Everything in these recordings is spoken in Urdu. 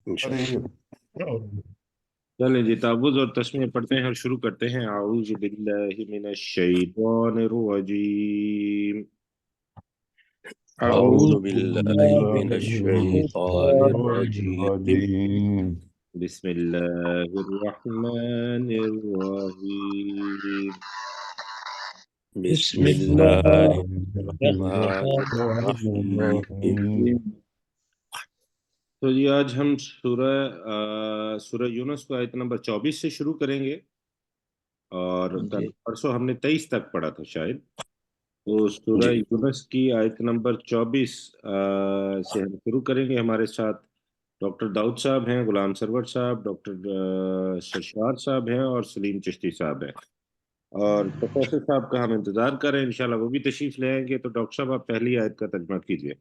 انشاءاللہ۔ چلیں جی، تعوذ اور تسمیہ پڑھتے ہیں اور شروع کرتے ہیں۔ اعوذ باللہ من الشیطان الرجیم، اعوذ اعوذ باللہ باللہ من من الشیطان الشیطان الرجیم۔ بسم اللہ الرحمن الرحیم، بسم بسم اللہ اللہ الرحمن الرحیم۔ تو جی آج ہم سورہ یونس کو آیت نمبر 24 سے شروع کریں گے، اور کل پرسوں ہم نے 23 تک پڑھا تھا شاید۔ تو سورہ جی یونس کی آیت نمبر 24 سے ہم شروع کریں گے۔ ہمارے ساتھ ڈاکٹر داؤد صاحب ہیں، غلام سرور صاحب، ڈاکٹر ششار صاحب ہیں، اور سلیم چشتی صاحب ہیں، اور پروفیسر صاحب کا ہم انتظار کر رہے ہیں، انشاءاللہ وہ بھی تشریف لے آئیں گے۔ تو ڈاکٹر صاحب آپ پہلی آیت کا ترجمہ کیجیے۔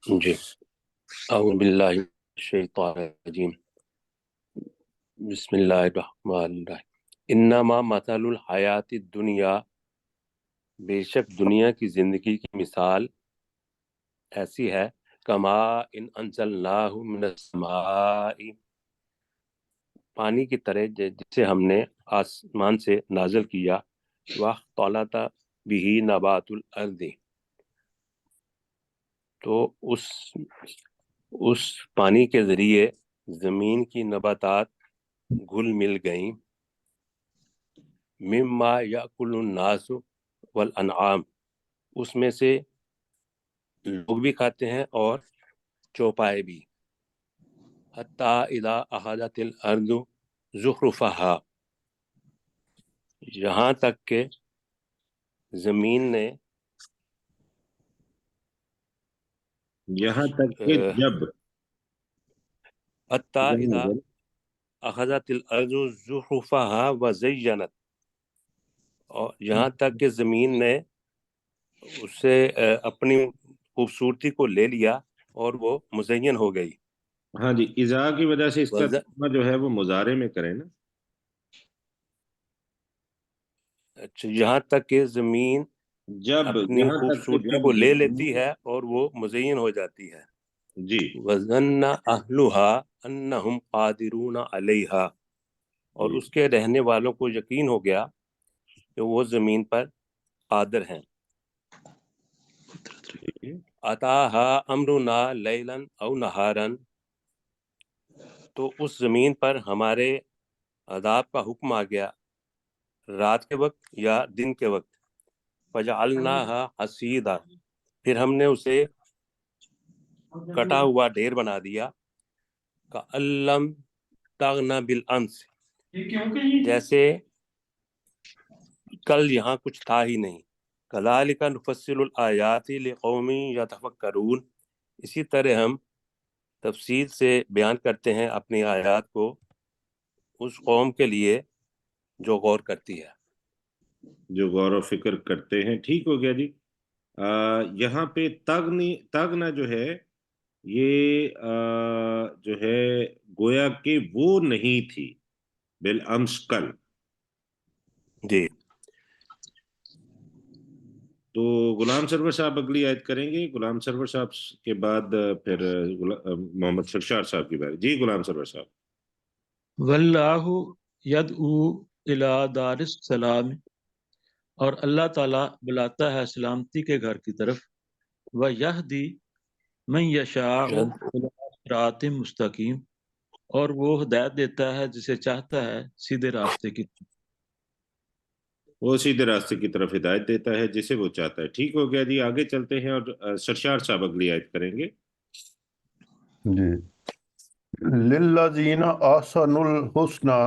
جی، اعوذ باللہ من الشیطان الرجیم، بسم اللہ الرحمن الرحیم۔ انما مثل الحیات الدنیا، بے شک دنیا کی زندگی کی مثال ایسی ہے، کما ان انزلناہ من السماء، پانی کی طرح جسے ہم نے آسمان سے نازل کیا، واختلط بہ نبات الارض، تو اس پانی کے ذریعے زمین کی نباتات گھل مل گئیں، مما یاکل الناس والانعام، اس میں سے لوگ بھی کھاتے ہیں اور چوپائے بھی، حتی اذا اخذت الارض زخرفہا، یہاں تک کہ زمین نے یہاں تک کہ جب حتی اذا اخذت الارض زخرفہا وزینت، اور یہاں تک کہ زمین نے اسے اپنی خوبصورتی کو لے لیا اور وہ مزین ہو گئی، ہاں جی، اذا کی وجہ سے اس کا ترجمہ جو ہے وہ مضارع میں کریں نا۔ یہاں تک کہ زمین جب، اپنی یہاں تک کہ خوبصورتی جب کو لے لیتی ہے اور وہ مزین ہو جاتی ہے، جی وَظَنَّ أَهْلُهَا أَنَّهُمْ قَادِرُونَ عَلَيْهَا، اور اس کے رہنے والوں کو یقین ہو گیا کہ وہ زمین پر قادر ہیں، أَتَاهَا أَمْرُنَا لَيْلًا أَوْ نَهَارًا، تو اس زمین پر ہمارے عذاب کا حکم آ گیا رات کے وقت یا دن کے وقت، فَجَعَلْنَاهَا حَصِيدًا، پھر ہم نے اسے کٹا ہوا ڈھیر بنا دیا، کَأَن لَّمْ تَغْنَ بِالْأَمْسِ، جیسے کل یہاں کچھ تھا ہی نہیں، کَذَلِكَ نُفَصِّلُ الْآيَاتِ لِقَوْمٍ يَتَفَكَّرُونَ، اسی طرح ہم تفصیل سے بیان کرتے ہیں اپنی آیات کو اس قوم کے لیے جو غور کرتی ہے، جو غور و فکر کرتے ہیں۔ ٹھیک ہو گیا جی۔ یہاں پہ تگنا جو ہے یہ جو ہے گویا کہ وہ نہیں تھی بالامس، کل۔ جی تو غلام سرور صاحب اگلی آیت کریں گے، غلام سرور صاحب کے بعد پھر محمد ششار صاحب کی باری۔ جی غلام سرور صاحب۔ واللہ یدعو الی دار السلام، اور اللہ تعالیٰ بلاتا ہے سلامتی کے گھر کی طرف، ویہدی من یشاء الی صراط مستقیم، اور وہ ہدایت دیتا ہے جسے چاہتا ہے سیدھے راستے کی طرف۔ وہ سیدھے راستے کی طرف ہدایت دیتا ہے جسے وہ چاہتا ہے۔ ٹھیک ہو گیا جی، آگے چلتے ہیں، اور سرشار صاحب اگلی آیت کریں گے۔ جی، للذین احسنوا الحسنى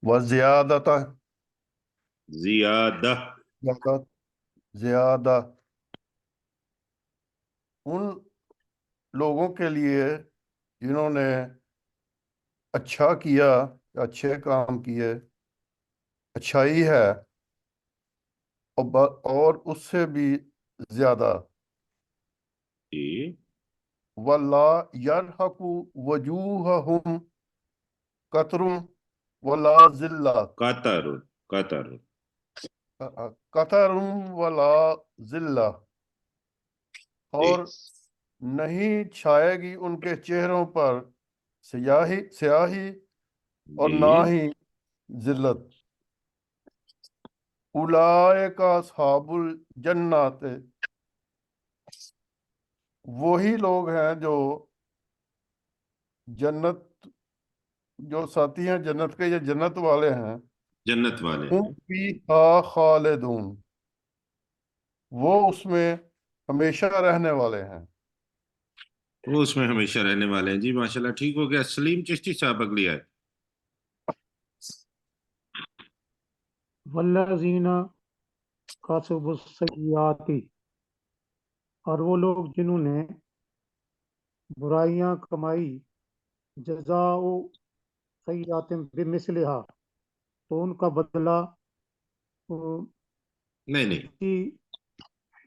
وزیادہ، زیادہ، زیادہ، ان لوگوں کے لیے جنہوں نے اچھا کیا، اچھے کام کیے، اچھائی ہے، اور اس سے بھی زیادہ، جی وَلَا يَرْحَقُ وُجُوهَهُمْ قَتْرٌ وَلَا ذِلَّةٌ، قطر، قطر، قَتْرٌ وَلَا ذِلَّةٌ، جی اور نہیں چھائے گی ان کے چہروں پر سیاہی اور نہ جی ہی ذلت۔ اولئک اصحاب الجنات، وہی لوگ ہیں جو جنت، جو ساتھی ہیں جنت کے، یہ جنت والے ہیں۔ جنت والے ہم ہیں۔ فیہا خالدون، وہ اس میں ہمیشہ رہنے والے ہیں۔ وہ اس میں ہمیشہ رہنے والے ہیں۔ جی ماشاءاللہ ٹھیک ہو گیا۔ سلیم چشتی صاحب اگلی آئے۔ والذین کسبوا السیئات، اور وہ لوگ جنہوں نے برائیاں کمائی، جزاء سیئات بمثلہا، تو ان کا بدلہ نہیں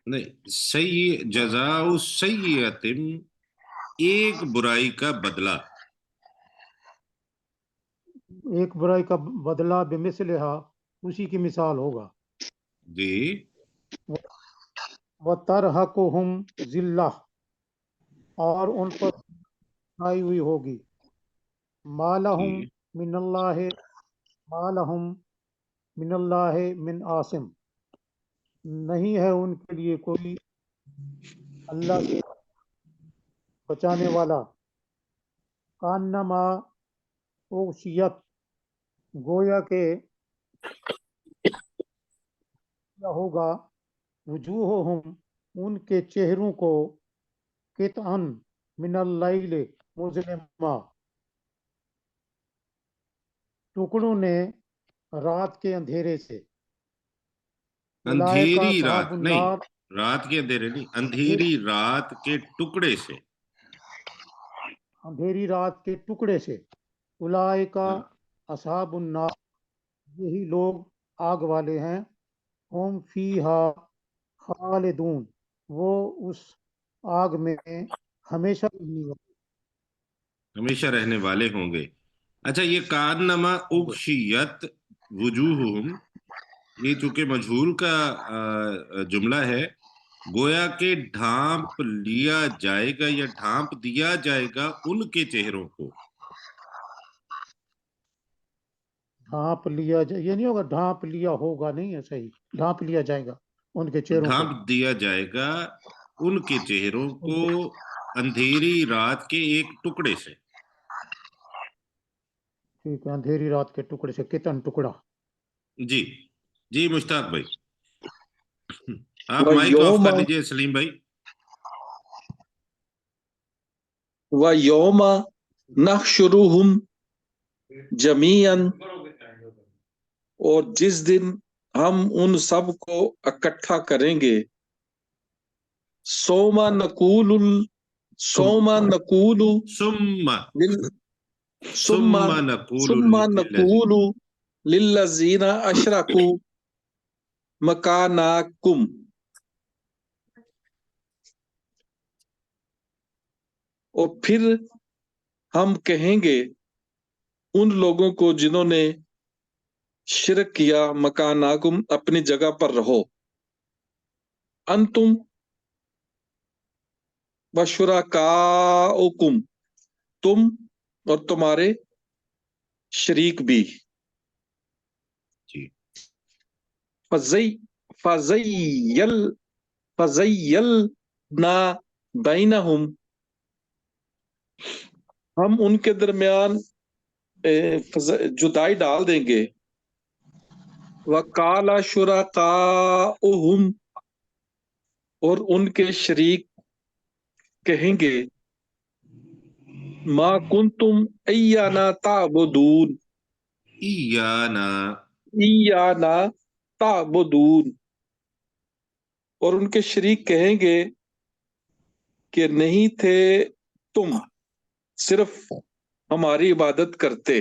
اسی جزاء سیئۃ، ایک برائی کا بدلہ، ایک برائی کا بدلہ بمثلہا، اسی کی مثال ہوگا۔ جی وَتَرْهَقُهُمْ ذِلَّةٌ، اور ان پر آئی ہوئی ہوگی۔ مَا لَهُم جی مِّنَ اللَّهِ مِنْ عَاصِمٍ، نہیں ہے ان کے لیے کوئی اللہ سے بچانے والا۔ کانما اغشیت، گویا کہ کیا ہوگا، وجوہہم، ان کے چہروں کو، قطعا من اللیل مظلما، ٹکڑوں نے رات کے اندھیرے سے۔ اولئک اندھیری اصحاب رات نہیں، النار، رات کے اندھیرے نہیں، اندھیری رات کے ٹکڑے سے۔ اندھیری رات کے ٹکڑے سے۔ اولئک اصحاب النار، یہی لوگ آگ والے ہیں۔ ہم فیہا خالدون، وہ اس آگ میں ہمیشہ رہنے والے۔ ہمیشہ رہنے والے ہوں گے۔ اچھا یہ کانما اغشیت وجوہہم، یہ چونکہ مجہول کا جملہ ہے، گویا کہ ڈھانپ لیا جائے گا یا ڈھانپ دیا جائے گا ان کے چہروں کو۔ ڈھانپ لیا جائے، یہ نہیں ہوگا ڈھانپ لیا ہوگا، نہیں ہے صحیح، ڈھانپ لیا جائے گا ان کے چہروں کو۔ ڈھانپ دیا جائے گا ان کے چہروں کو اندھیری رات کے ایک ٹکڑے سے۔ ٹھیک ہے، اندھیری رات کے ٹکڑے سے، کتن ٹکڑا۔ جی جی مشتاق بھائی آپ مائک آف کر لیجئے۔ سلیم بھائی۔ وَيَوْمَ نَحْشُرُهُمْ جَمِيعًا، اور جس دن ہم ان سب کو اکٹھا کریں گے۔ ثُمَّ نَقُولُ لِلَّذِينَ أَشْرَكُوا مَكَانَكُمْ، اور پھر ہم کہیں گے ان لوگوں کو جنہوں نے شرک کیا، مکاناکم، اپنی جگہ پر رہو، انتم وشرکاؤکم، تم اور تمہارے شریک بھی۔ فَزَيَّلْنَا بَيْنَهُمْ، ہم ان کے درمیان جدائی ڈال دیں گے۔ وَقَالَ شُرَكَاؤُهُمْ، اور ان کے شریک کہیں گے، مَا كُنْتُمْ إِيَّانَا تَعْبُدُونَ، إِيَّانَا تَعْبُدُونَ، اور ان کے شریک کہیں گے کہ نہیں تھے تم صرف ہماری عبادت کرتے۔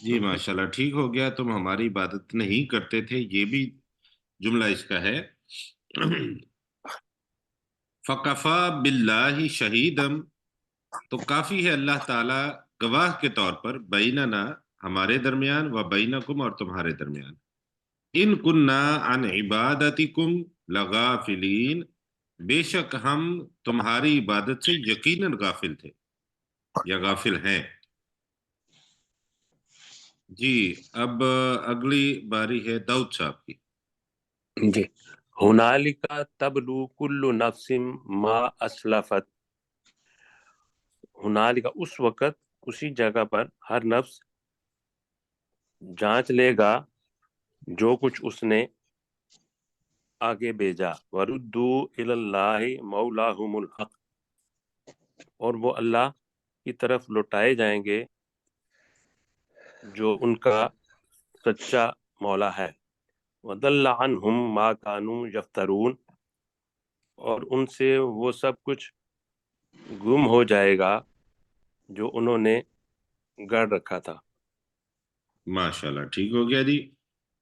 جی ماشاءاللہ ٹھیک ہو گیا، تم ہماری عبادت نہیں کرتے تھے، یہ بھی جملہ اس کا ہے۔ فَكَفَى بِاللَّهِ شَهِيدًا، تو کافی ہے اللہ تعالی گواہ کے طور پر، بیننا، ہمارے درمیان، و بینکم، اور تمہارے درمیان، ان کننا عن عبادتکم لغافلین، بے شک ہم تمہاری عبادت سے یقیناً غافل تھے یا غافل ہیں. جی اب اگلی باری ہے داؤد صاحب کی. جی ہنالک تبلو کل نفس ما اسلفت. ہنالک اس وقت، اسی جگہ پر ہر نفس جانچ لے گا جو کچھ اس نے آگے بھیجا. وردوا الی اللہ مولاہم الحق، اور وہ اللہ کی طرف لوٹائے جائیں گے جو ان کا سچا مولا ہے. وضل عنہم ما کانوا یفترون، اور ان سے وہ سب کچھ گم ہو جائے گا جو انہوں نے گڑ رکھا تھا. ماشاءاللہ، ٹھیک ہو گیا جی.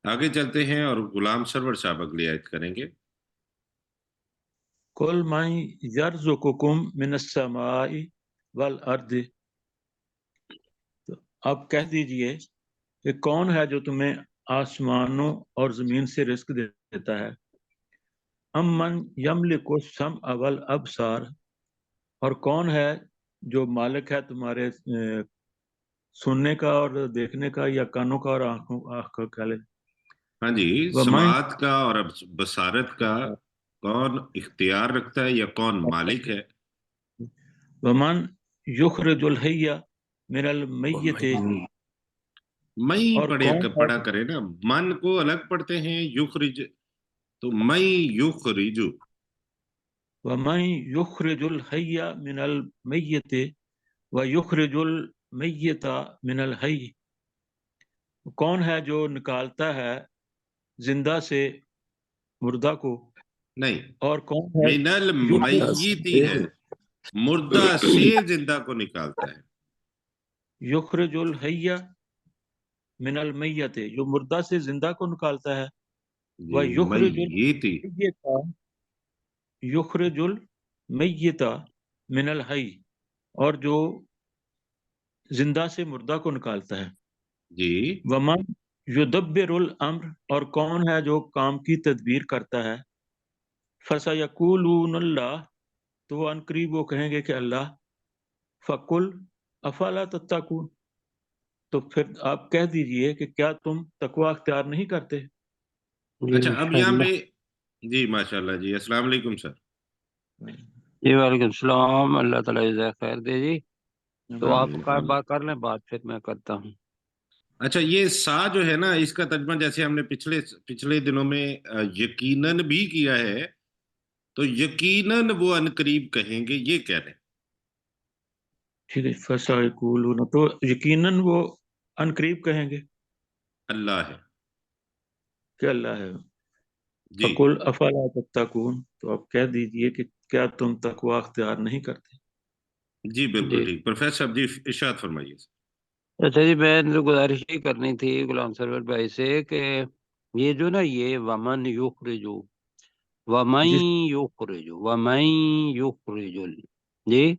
آگے چلتے ہیں اور غلام سرور صاحب اگلی آیت کریں گے. قل من یرزقکم من السماء والارض، تو آپ کہہ دیجئے کہ کون ہے جو تمہیں آسمانوں اور زمین سے رزق دیتا ہے. امن یملک السمع والابصار، اور کون ہے جو مالک ہے تمہارے سننے کا اور دیکھنے کا، یا کانوں کا اور آنکھوں کا. ہاں جی، ومن سماعت کا اور بصارت کا کون اختیار رکھتا ہے یا کون مالک ہے؟ ومن یخرج الحی من المیت، مئی اور کون ہے پڑھا کرے نا، من کو الگ پڑھتے ہیں، یخرج تو مئی یخرجو. ومن یخرج الحی من المیت ویخرج المیت من الحی، کون ہے جو نکالتا ہے زندہ سے مردہ کو، نہیں، اور کون ہے من یخرج المیتی ہے، مردہ سے زندہ کو نکالتا ہے. یخرج الحی من المیت، جو مردہ سے زندہ کو نکالتا ہے. جی ویخرج میتی. المیت یخرج المیت من الحی، اور جو زندہ سے مردہ کو نکالتا ہے. جی ومن یدبر الامر، اور کون ہے جو کام کی تدبیر کرتا ہے. فسیقولون اللہ، تو وہ عنقریب وہ کہیں گے کہ اللہ. فقل افلا تتقون، تو پھر آپ کہہ دیجئے کہ کیا تم تقوی اختیار نہیں کرتے. جی اچھا، اب یہاں انشاءاللہ. پہ جی ماشاءاللہ جی، السلام علیکم سر. جی وعلیکم السلام، اللہ تعالیٰ جزاک خیر دے جی. تو آپ آمین کا آمین. بات کر لیں، بات پھر میں کرتا ہوں. اچھا، یہ سا جو ہے نا، اس کا ترجمہ جیسے ہم نے پچھلے دنوں میں یقیناً بھی کیا ہے، تو یقیناً وہ عنقریب کہیں گے، یہ کہہ رہے ہیں. ٹھیک ہے، فسیقولون، تو یقیناً وہ عنقریب کہیں گے اللہ ہے. کہ اللہ ہے. جی فقل افلا تتقون، تو آپ کہہ دیجئے کہ کیا تم تقوی اختیار نہیں کرتے. جی بالکل جی ٹھیک. پروفیسر صاحب جی ارشاد فرمائیے. اچھا جی، میں نے گزارش ہی کرنی تھی غلام سرور بھائی سے کہ یہ جو نا، یہ ومن یخرجو، ومن جی یخرجو، ومن یخرجل، جی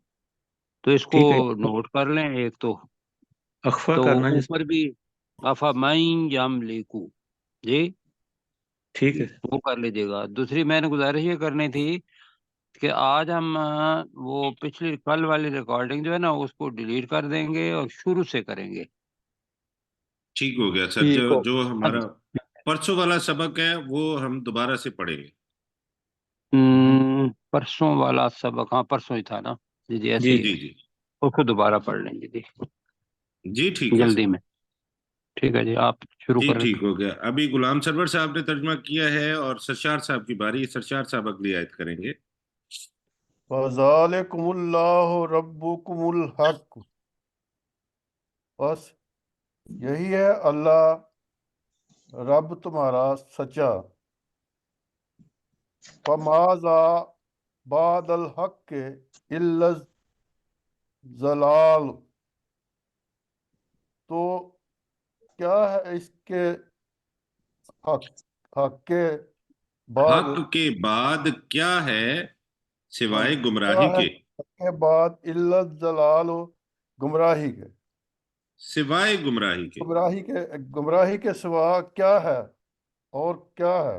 تو اس کو ٹھیک ہے، نوٹ کر لیں. ایک اخفا تو کرنا جس، اوپر بھی افمن یملکو، جی ٹھیک ہے. وہ کر لیجیے گا. دوسری میں نے گزارش یہ کرنی تھی کہ آج ہم وہ پچھلی کل والی ریکارڈنگ جو ہے نا، اس کو ڈیلیٹ کر دیں گے اور شروع سے کریں گے. ٹھیک ہو گیا سر. ٹھیک ہو، جو ہاں جی. ہمارا پرسوں والا سبق ہے وہ ہم دوبارہ سے پڑھیں گے. پرسوں والا سبق، ہاں پرسوں ہی تھا نا. جی جی ایسے جی ہی ہے. جی جی اس کو دوبارہ پڑھ لیں گے جی، جی ٹھیک ہے سر. جلدی میں. ٹھیک ہے جی، آپ شروع جی کریں. ٹھیک ہو گیا. ابھی غلام سرور صاحب نے ترجمہ کیا ہے اور سرشار صاحب کی باری. سرشار صاحب اگلی آیت کریں گے. فَذَلِكُمُ اللَّهُ رَبُّكُمُ الْحَقُّ، بس یہی ہے اللہ رب تمہارا سچا. فَمَاذَا بَعْدَ الْحَقِّ إِلَّا الضَّلَالُ، تو کیا ہے اس کے حق کے بعد، حق کے بعد کیا ہے ہاں سوائے جی، کیا گمراہی ہے کے؟ حق کے بعد إِلَّا الضَّلَالُ، گمراہی کے. سوائے گمراہی کے. گمراہی، گمراہی کے سوا کیا ہے، اور کیا ہے؟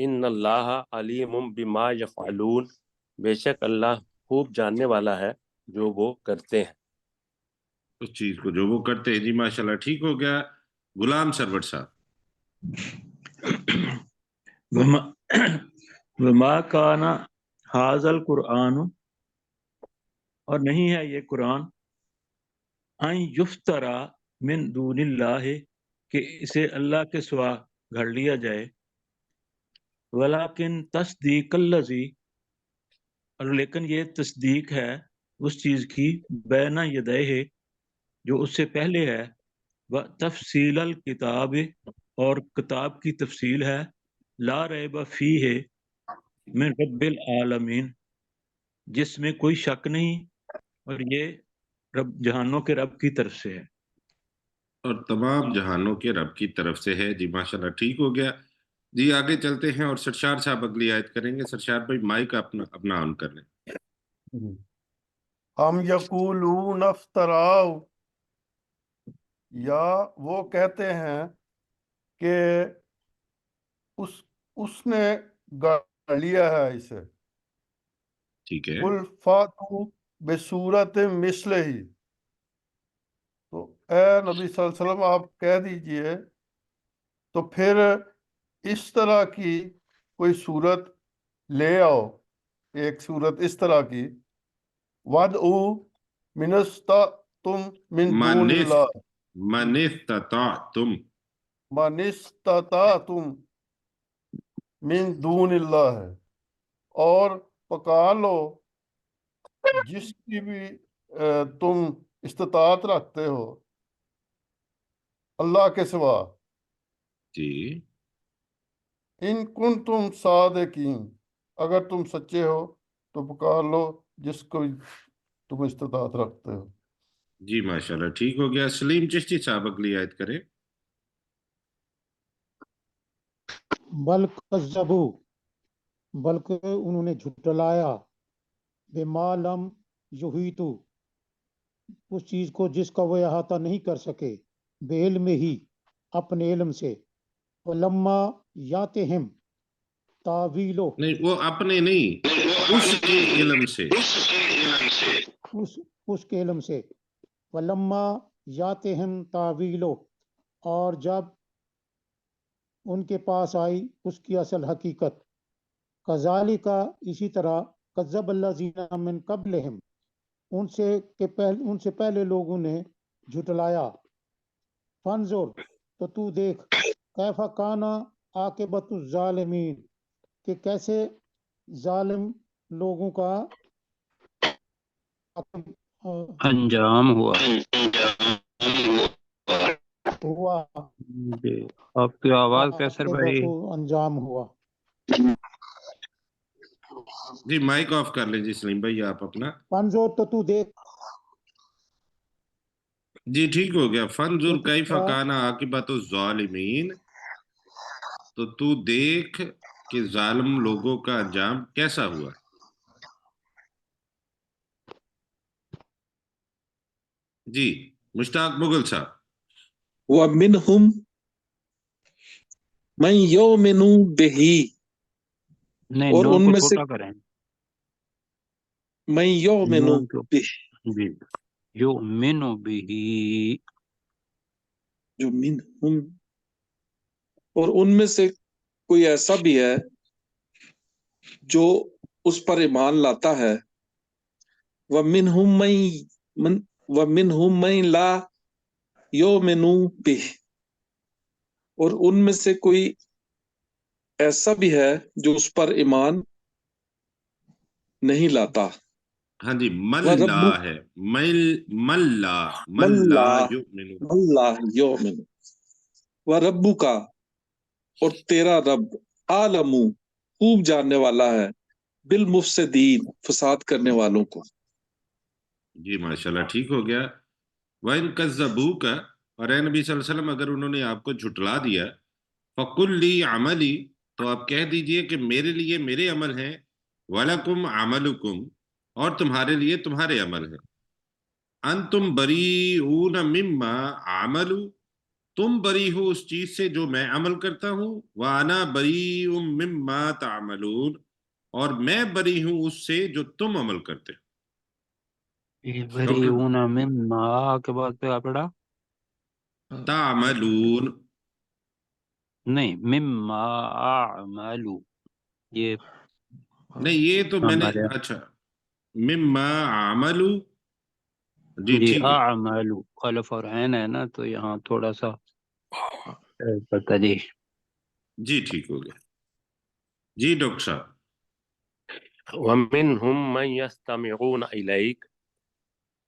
ان اللہ علیم بما یفعلون، بے شک اللہ خوب جاننے والا ہے جو وہ کرتے ہیں۔ اس چیز کو جو وہ کرتے ہیں۔ جی ماشاءاللہ، ٹھیک ہو گیا۔ غلام سرور صاحب۔ وما کان ھذا القرآن، اور نہیں ہے یہ قرآن، ان یفترا من دون اللہ، کہ اسے اللہ کے سوا گھڑ لیا جائے، ولیکن تصدیق الذی، اور لیکن یہ تصدیق ہے اس چیز کی، بین یدیہ، جو اس سے پہلے ہے، و تفصیل الکتاب، اور کتاب کی تفصیل ہے، لا ریب فیہ من رب العالمین، جس میں کوئی شک نہیں، اور یہ رب جہانوں کے رب کی طرف سے ہے۔ اور تمام جہانوں کے رب کی طرف سے ہے۔ جی ماشاءاللہ، ٹھیک ہو گیا۔ جی آگے چلتے ہیں اور سرشار صاحب اگلی آیت کریں گے۔ سرشار بھائی مائک اپنا آن کر لیں۔ ہم یقولون افتراؤ، یا وہ کہتے ہیں کہ اس نے گاڑ لیا ہے اسے۔ ٹھیک ہے۔ قل فاتو بصورت مثلہ، تو اے نبی صلی اللہ علیہ وسلم آپ کہہ دیجئے تو پھر اس طرح کی کوئی صورت لے آؤ، ایک صورت اس طرح کی، وَادْعُوا مِنْ اسْتَطَعْتُم مِّن دُونِ اللَّہِ، من استطعتم، مَنِ اسْتَطَعْتُم مِّن دُونِ اللَّہِ، اور پکار لو جس کی بھی تم استطاعت رکھتے ہو اللہ کے سوا، جی ان کنتم صادقین، اگر تم سچے ہو تو پکار لو جس کو تم استطاعت رکھتے ہو۔ جی ماشاءاللہ، ٹھیک ہو گیا۔ سلیم چشتی صاحب اگلی آیت کریں۔ بل کذبوا، بلکہ انہوں نے جھٹلایا، بما لم یحیطوا، اس چیز کو جس کا وہ احاطہ نہیں کر سکے، بعلم ہی، اپنے علم سے، ولما یاتہم تاویلو، نہیں، وہ اپنے نہیں، اس کے علم سے، اس کے علم سے، ولما یاتہم تاویلو، اور جب ان کے پاس آئی اس کی اصل حقیقت، کذالک، اسی طرح، کذب الذین من قبلہم، ان سے پہلے لوگوں نے جھٹلایا، فانظر، تو تو دیکھ، کیف کان عاقبۃ الظالمین، کہ کیسے ظالم لوگوں کا انجام ہوا۔ ہوا، جی آپ کی آواز کیسر بھائی؟ عاقبۃ انجام ہوا۔ جی مائک آف کر لیں جی سلیم بھائی آپ اپنا۔ فانظر، تو تو دیکھ، جی ٹھیک ہو گیا۔ فانظر کس کیف طرح کان عاقبۃ الظالمین، تو دیکھ کہ ظالم لوگوں کا انجام کیسا ہوا۔ جی مشتاق مغل صاحب۔ وَمِنْهُمْ مَنْ يُؤْمِنُ بِهِ، نہیں، اور نون ان کو میں سے چھوٹا کریں، مَنْ يُؤْمِنُ نون کو، بِهِ، جی، یؤمن بہ، جو منہم، اور ان میں سے کوئی ایسا بھی ہے جو اس پر ایمان لاتا ہے، وَمِنْهُمْ مَنْ لَا يُؤْمِنُ بِهِ، اور ان میں سے کوئی ایسا بھی ہے جو اس پر ایمان نہیں لاتا۔ ہاں جی، من لا وَرَبُّ، ہے، من لا یؤمن۔ مَن لَا يُؤْمِنُ، وَرَبُّکَ، اور تیرا رب، عالم، خوب جاننے والا ہے، بالمفسدین، فساد کرنے والوں کو۔ جی ماشاءاللہ، ٹھیک ہو گیا۔ وَإِن كَذَّبُوكَ، اور اے نبی صلی اللہ علیہ وسلم اگر انہوں نے آپ کو جھٹلا دیا، فَقُلْ لِي عَمَلِي، تو آپ کہہ دیجئے کہ میرے لیے میرے عمل ہیں، وَلَكُمْ عَمَلُكُمْ، اور تمہارے لیے تمہارے عمل ہیں، أَنْتُمْ بَرِيئُونَ مِمَّا عَمَلُوا، تم بری ہو اس چیز سے جو میں عمل کرتا ہوں، وَأَنَا بَرِيءٌ مِّمَّا تَعْمَلُونَ، اور میں بری ہوں اس سے جو تم عمل کرتے ہو۔ ڈاکٹر بریئون مما کے بعد پہ آپ پڑھا تعملون، نہیں، مما اعملو، یہ نہیں یہ تو میں نے، ہمارے اچھا مما عملو، جی جی ٹھیک ہے، اعملو الف اور عین ہے نا، تو یہاں تھوڑا سا پتہ جی۔ جی ٹھیک ہو گیا۔ جی ڈاکٹر صاحب، وَمِنْهُمْ مَنْ يَسْتَمِعُونَ إِلَيْكَ،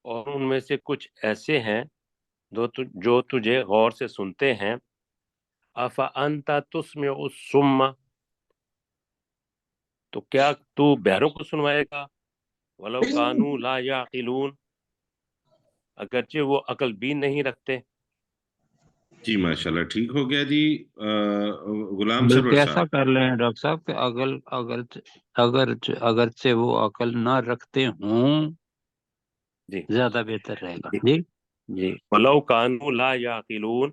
اور ان میں سے کچھ ایسے ہیں جو تجھے غور سے سنتے ہیں۔ أَفَأَنْتَ تُسْمِعُ الصُّمَّ، تو کیا تو بہروں کو سنوائے گا؟ وَلَوْ كَانُوا لَا يَعْقِلُونَ، اگرچہ وہ عقل بھی نہیں رکھتے۔ جی ماشاءاللہ ٹھیک ہو گیا جی۔ غلام بلکہ سرور ایسا صاحب، کر لیں ڈاکٹر صاحب کہ اگرچہ وہ عقل نہ رکھتے ہوں، جی زیادہ بہتر رہے گا جی جی۔ جی، وَلَوْ كَانُوا لَا يَعْقِلُونَ،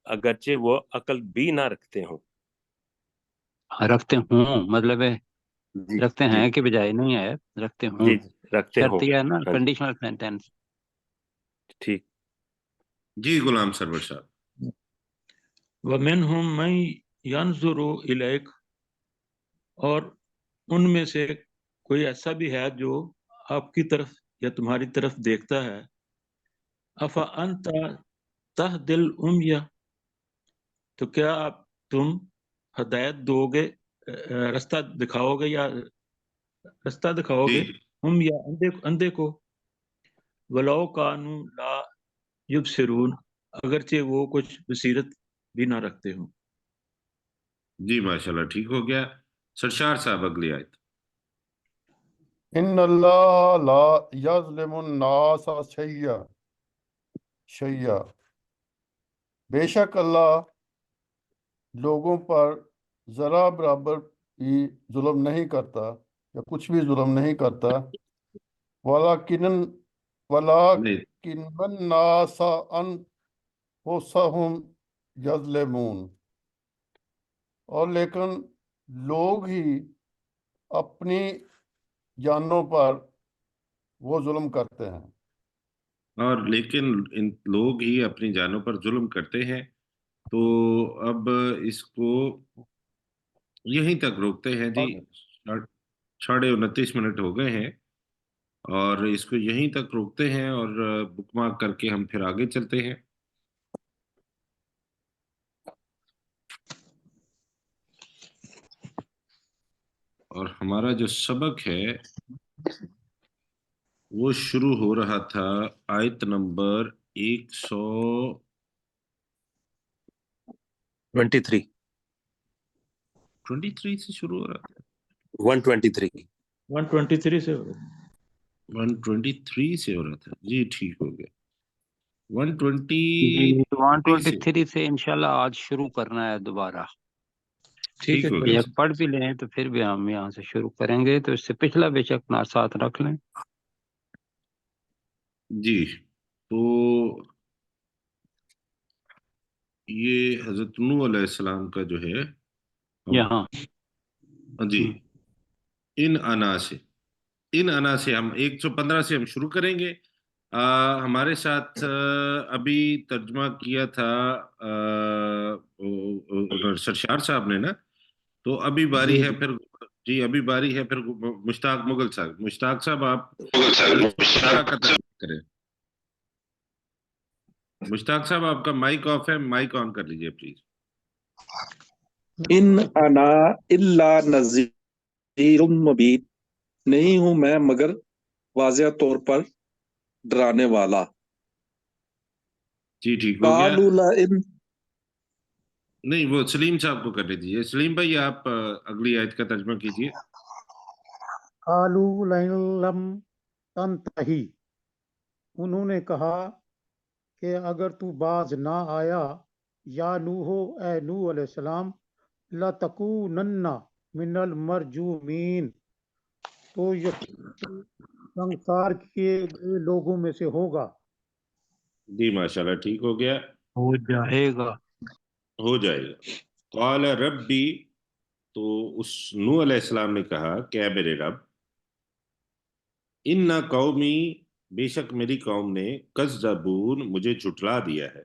اگرچہ وہ عقل بھی نہ رکھتے ہوں۔ رکھتے ہوں مطلب ہے جی رکھتے جی ہیں کہ بجائے نہیں ہے، رکھتے ہوں، جی رکھتے ہوں، شرطیہ ہے نا، ہاں جی کنڈیشنل سینٹینس۔ ٹھیک۔ جی غلام سرور صاحب، وَمِنْهُمْ مَنْ يَنْظُرُ إِلَيْكَ، اور ان میں سے کوئی ایسا بھی ہے جو آپ کی طرف یا تمہاری طرف دیکھتا ہے۔ أَفَأَنْتَ تَهْدِي الْعُمْيَ، تو کیا تم ہدایت دو گے، رستہ دکھاؤ گے یا رستہ دکھاؤ جی گے ہم یا اندھے کو، وَلَوْ كَانُوا لَا يُبْصِرُونَ، اگرچہ وہ کچھ بصیرت بھی نہ رکھتے ہوں۔ جی ماشاءاللہ ٹھیک ہو گیا۔ سرشار صاحب اگلی آیت۔ ان اللہ لا یظلم الناس شیئا، بے شک اللہ لوگوں پر ذرا برابر بھی ظلم نہیں کرتا یا کچھ بھی ظلم نہیں کرتا۔ وَلَكِنَّ نہیں، النَّاسَ أَنفُسَهُمْ یظلمون، اور لیکن لوگ ہی اپنی جانوں پر وہ ظلم کرتے ہیں۔ اور لیکن ان لوگ ہی اپنی جانوں پر ظلم کرتے ہیں، تو اب اس کو یہیں تک روکتے ہیں جی۔ 29:29 ہو گئے ہیں، اور اس کو یہیں تک روکتے ہیں، اور بک مارک کر کے ہم پھر آگے چلتے ہیں۔ اور ہمارا جو سبق ہے وہ شروع ہو رہا تھا آیت نمبر 23 123 سے شروع ہو رہا تھا، 123 123 سے 123 سے ہو رہا تھا جی ٹھیک ہو گیا۔ جی 123 سے 123 سے انشاءاللہ آج شروع کرنا ہے دوبارہ۔ ٹھیک ہے ٹھیک ہو کوئی گیا۔ ایک پڑھ بھی لیں تو پھر بھی ہم یہاں سے شروع کریں گے، تو اس سے پچھلا بے شک ساتھ رکھ لیں۔ جی تو یہ حضرت نوح علیہ السلام کا جو ہے یہاں جی ان انا سے ہم 115 سے ہم شروع کریں گے۔ ہمارے ساتھ ابھی ترجمہ کیا تھا سرشار صاحب نے نا، تو ابھی باری ہے پھر، جی ابھی باری ہے پھر مشتاق مغل صاحب۔ مشتاق صاحب آپ 115 کا ترجمہ کریں۔ مشتاق صاحب آپ کا مائک آف ہے، مائک آن کر لیجئے پلیز۔ ان انا الا نذیر مبین، نہیں ہوں میں مگر واضح طور پر ڈرانے والا۔ جی ٹھیک ہو گیا۔ قالوا لئن، نہیں وہ سلیم صاحب کو کرنے دیجیے۔ سلیم بھائی آپ اگلی آیت کا ترجمہ کیجیے۔ قالوا لئن لم تنتہی، انہوں نے کہا کہ اگر تو باز نہ آیا، یا نوح، اے نوح علیہ السلام، لَتَكُونَنَّ مِنَ الْمَرْجُومِينَ، تو یقیناً سنسار کیے گئے لوگوں میں سے ہوگا۔ جی ماشاءاللہ ٹھیک ہو گیا۔ ہو جائے گا. ہو جائے گا. قال ربی، تو اس نوح علیہ السلام نے کہا کہ اے میرے رب، ان قومی، بے شک میری قوم نے، کذبون، مجھے جھٹلا دیا ہے.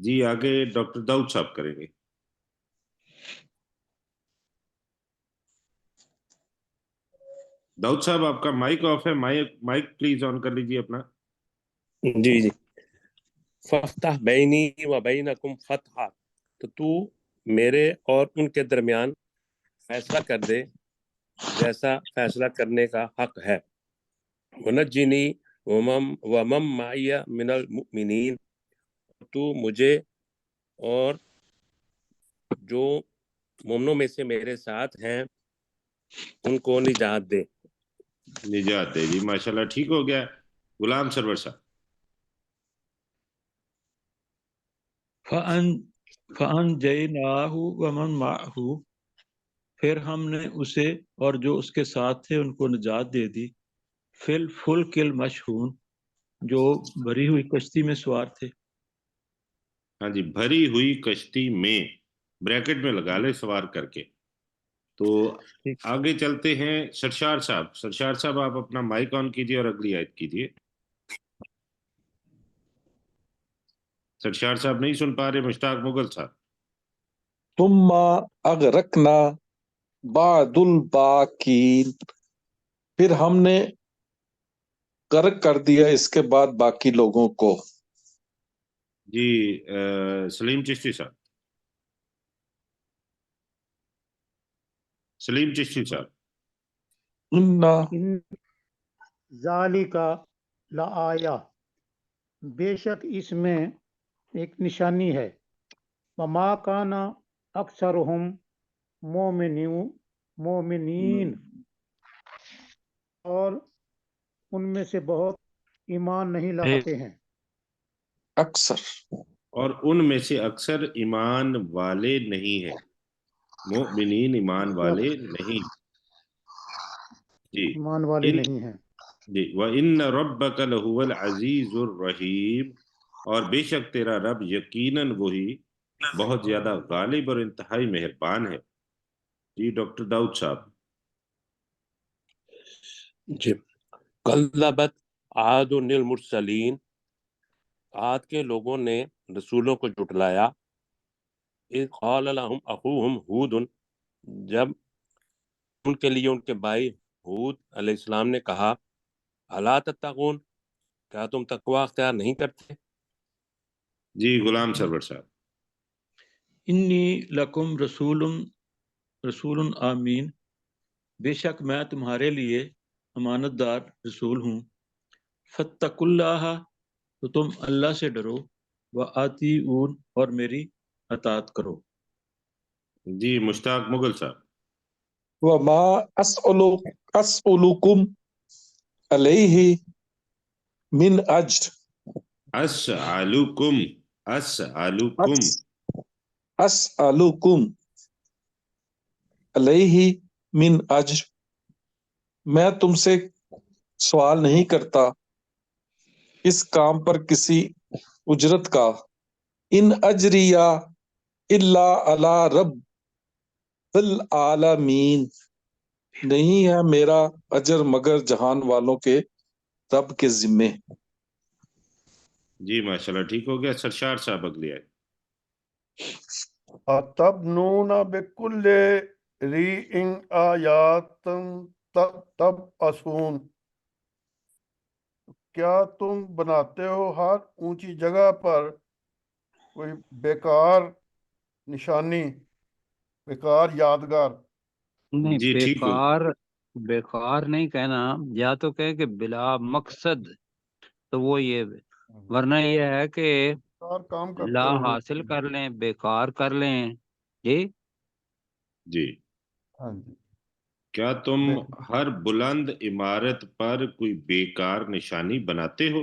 جی آگے ڈاکٹر داؤد صاحب کریں گے. داؤد صاحب آپ کا مائک آف ہے، مائک پلیز آن کر لیجیے اپنا. جی جی. ففتح بینی و بینکم فتحا، تو میرے اور ان کے درمیان فیصلہ کر دے جیسا فیصلہ کرنے کا حق ہے. ونجنی ومن معی من المؤمنین، تو مجھے اور جو مومنوں میں سے میرے ساتھ ہیں ان کو نجات دے. نجات دے. جی ماشاءاللہ ٹھیک ہو گیا. غلام سرور صاحب. فَأَنجَيْنَاهُ وَمَن مَّعَهُ، پھر ہم نے اسے اور جو اس کے ساتھ تھے ان کو نجات دے دی. فی الفلک المشحون، جو بھری ہوئی کشتی میں سوار تھے. ہاں جی، بھری ہوئی کشتی میں، بریکٹ میں لگا لے سوار کر کے. تو آگے چلتے ہیں. سرشار صاحب، سرشار صاحب آپ اپنا مائک آن کیجیے اور اگلی آیت کیجیے. سرشار صاحب نہیں سن پا رہے. مشتاق مغل صاحب. ثم اغرقنا بعد الباقین، پھر ہم نے غرق کر دیا اس کے بعد باقی لوگوں کو. جی سلیم چشتی صاحب. سلیم چشتی صاحب. انا ان ذالک لآیہ، بے شک اس میں ایک نشانی ہے. وما کان اکثرہم مومنین، اور ان میں سے بہت ایمان نہیں لاتے ہیں. اکثر، اور ان میں سے اکثر ایمان والے نہیں ہیں. مؤمنین ایمان والے نہیں. جی ایمان والے ان نہیں ہیں. جی وَإِنَّ رَبَّكَ لَهُوَ الْعَزِيزُ الرَّحِيمُ، اور بے شک تیرا رب یقیناً وہی بہت زیادہ غالب اور انتہائی مہربان ہے. جی ڈاکٹر داؤد صاحب. جی. کذبت عاد المرسلین، عاد کے لوگوں نے رسولوں کو جھٹلایا. اذ قال لهم اخوهم ہود، جب ان کے لیے ان کے بھائی ہود علیہ السلام نے کہا، الا تتقون، کیا تم تقوی اختیار نہیں کرتے؟ جی غلام سرور صاحب. انی لکم رسول آمین، بے شک میں تمہارے لیے امانت دار رسول ہوں. فاتقوا اللہ، تو تم اللہ سے ڈرو. وآطیعون، اور میری اطاعت کرو. جی مشتاق مغل صاحب. وما اسألکم علیہ من اجر، اسألکم اسألکم علیہ من اجر، میں تم سے سوال نہیں کرتا اس کام پر کسی اجرت کا. ان اجریہ الا علی رب العالمین، نہیں ہے میرا اجر مگر جہان والوں کے رب کے ذمے. جی ماشاءاللہ ٹھیک ہو گیا. سرشار صاحب اگلی آیت. اتبنون بکل ریع آیات تبصرون، کیا تم بناتے ہو ہر اونچی جگہ پر کوئی بیکار نشانی، بیکار یادگار؟ نہیں، جی ٹھیک ہو. بیکار نہیں کہنا، یا تو کہے کہ بلا مقصد، تو وہ یہ، ورنہ یہ ہے کہ بیکار کام کرتے لا ہو. حاصل کر لیں، بیکار کر لیں. جی جی ہاں جی. کیا تم ہر بلند عمارت پر کوئی بیکار نشانی بناتے ہو،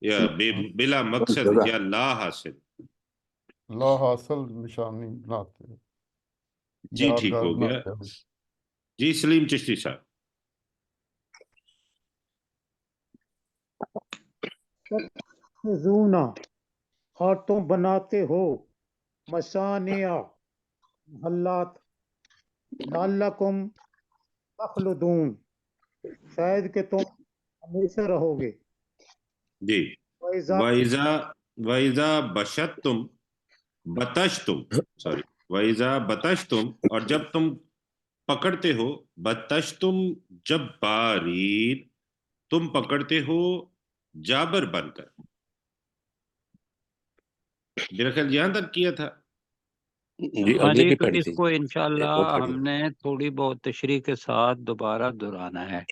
یا بلا مقصد یا لا حاصل؟ لا حاصل نشانی بناتے ہو، جی ٹھیک یادگار ہو گیا. بناتے ہو. جی سلیم چشتی صاحب. زونا، اور تم بناتے ہو مصانع محلات لعلکم تخلدون شاید کہ تم ہمیشہ رہو گے جی وَإِذَا وَإِذَا بطشتم اور جب تم پکڑتے ہو بطشتم جبارین تم پکڑتے ہو جابر بن کر. میرا خیال یہاں تک کیا تھا. جی ہاں اگلی جی، بھی تو پڑھی اس تھی. کو انشاءاللہ وہ پڑھی. ہم نے تھوڑی بہت تشریح کے ساتھ دوبارہ دہرانا ہے.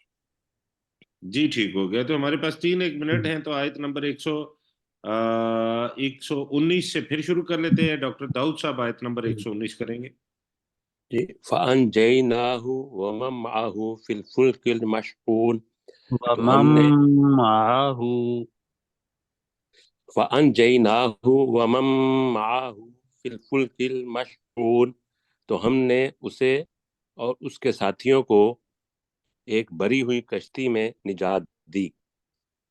جی ٹھیک ہو گیا. تو ہمارے پاس 1 منٹ ہیں، تو آیت نمبر 119 سے پھر شروع کر لیتے ہیں. ڈاکٹر داؤد صاحب آیت نمبر 119 کریں گے. جی فَأَنْجَيْنَاهُ وَمَن مَّعَهُ فِي الْفُلْكِ الْمَشْحُونِ تو ہم نے وَمَن فَأَنْجَيْنَاهُ وَمَن مَّعَهُ فِي الْفُلْكِ الْمَشْحُونِ تو ہم نے اسے اور اس کے ساتھیوں کو ایک بری ہوئی کشتی میں نجات دی.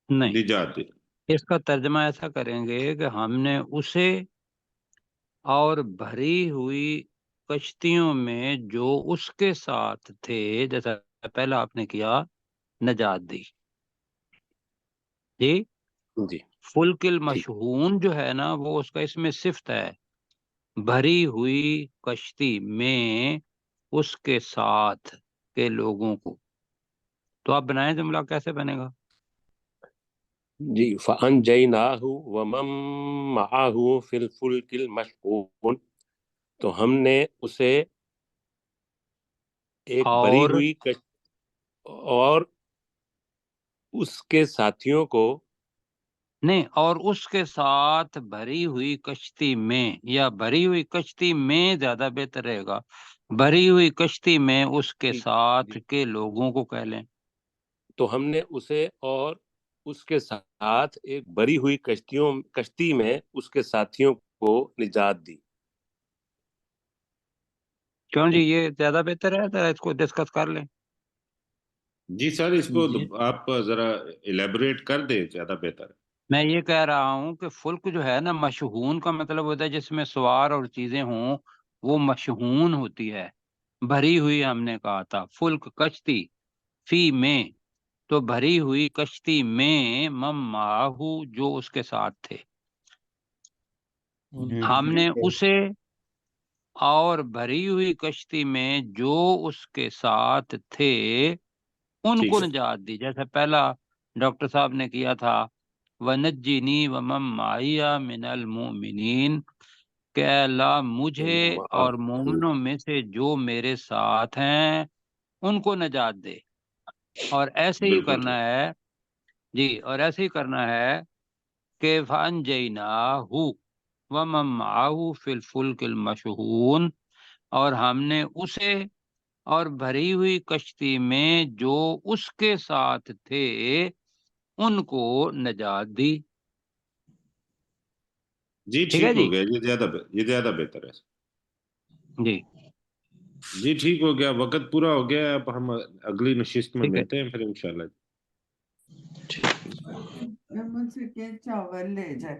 نہیں، نجات دے. اس کا ترجمہ ایسا کریں گے کہ ہم نے اسے اور بھری ہوئی کشتیوں میں جو اس کے ساتھ تھے، جیسا پہلا آپ نے کیا، نجات دی. جی جی فلک ٹھیک. المشحون جو ہے نا، وہ اس کا اس میں صفت ہے، بھری ہوئی کشتی میں اس کے ساتھ کے لوگوں کو. تو آپ بنائیں جملہ کیسے بنے گا؟ جی فَأَنْجَيْنَاهُ وَمَن مَّعَهُ فِي الْفُلْكِ الْمَشْحُونِ تو ہم نے اسے ایک بری اور ہوئی اور اس کے ساتھیوں کو نہیں، اور اس کے ساتھ بھری ہوئی کشتی میں، یا بھری ہوئی کشتی میں زیادہ بہتر رہے گا. بھری ہوئی کشتی میں اس کے ساتھ کے لوگوں کو کہہ لیں. تو ہم نے اسے اور اس کے ساتھ ایک بری ہوئی کشتی میں اس کے ساتھیوں کو نجات دی. کیوں جی، یہ زیادہ بہتر ہے؟ ذرا اس کو ڈسکس کر لیں. جی سر، اس کو جی، آپ ذرا ایلیبوریٹ کر دیں، زیادہ بہتر ہے. میں یہ کہہ رہا ہوں کہ فلک جو ہے نا، مشحون کا مطلب ہوتا ہے جس میں سوار اور چیزیں ہوں، وہ مشحون ہوتی ہے. بھری ہوئی ہم نے کہا تھا، فلک کشتی، فی میں تو بھری ہوئی کشتی میں، مماہو جو اس کے ساتھ تھے. ہم نے اسے اور بھری ہوئی کشتی میں جو اس کے ساتھ تھے ان ٹھیک کو ہے. نجات دی. جیسے پہلا ڈاکٹر صاحب نے کیا تھا، وَنَجِّنِي وَمَن مَّعِيَ مِنَ الْمُؤْمِنِينَ کہ اللہ مجھے اور مومنوں میں سے جو میرے ساتھ ہیں ان کو نجات دے. اور ایسے ہی بالکل کرنا ٹھیک. ہے. جی، اور ایسے ہی کرنا ہے کہ فَأَنْجَيْنَاهُ وَمَن مَّعَهُ فِي الْفُلْكِ الْمَشْحُونِ اور ہم نے اسے اور بھری ہوئی کشتی میں جو اس کے ساتھ تھے ان کو نجات دی. جی ٹھیک ہے ٹھیک جی. ہو گیا. یہ زیادہ بہتر ہے. جی جی ٹھیک ہو گیا. وقت پورا ہو گیا. اب ہم اگلی نشست میں ٹھیک ہے. ملتے ہیں پھر انشاءاللہ. مجھ سے کہ چاول لے جائے.